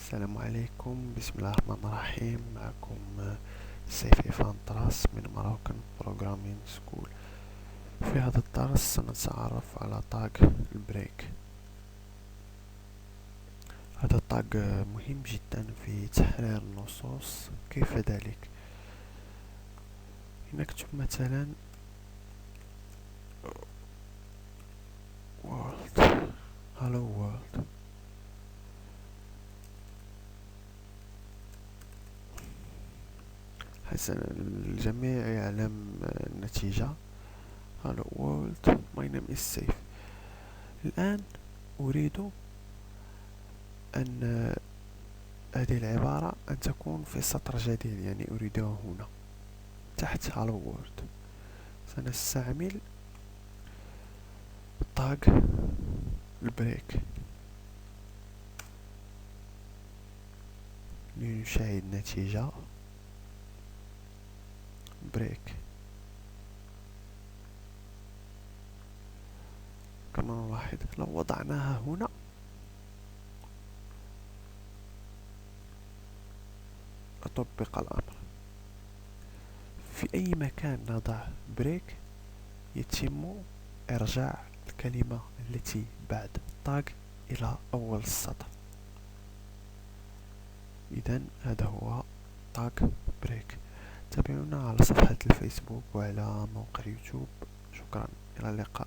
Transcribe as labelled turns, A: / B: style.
A: السلام عليكم، بسم الله الرحمن الرحيم. معكم سيف فانتراس من مراكن بروغرامين سكول. في هذا الدرس سنتعرف على تاج البريك. هذا التاج مهم جدا في تحرير النصوص. كيف ذلك؟ نكتب مثلا world hello world. حسنا الجميع يعلم النتيجة. hello world, my name is سيف. الآن أريد أن هذه العبارة أن تكون في سطر جديد، يعني أريدها هنا تحت hello world. سنستعمل تاج البريك لنشاهد نتيجة بريك. كما نلاحظ لو وضعناها هنا أطبق الأمر. في أي مكان نضع بريك يتم إرجاع الكلمة التي بعد تاج إلى أول السطر. إذن هذا هو تاج بريك. تابعونا على صفحة الفيسبوك وعلى موقع يوتيوب. شكرا، إلى اللقاء.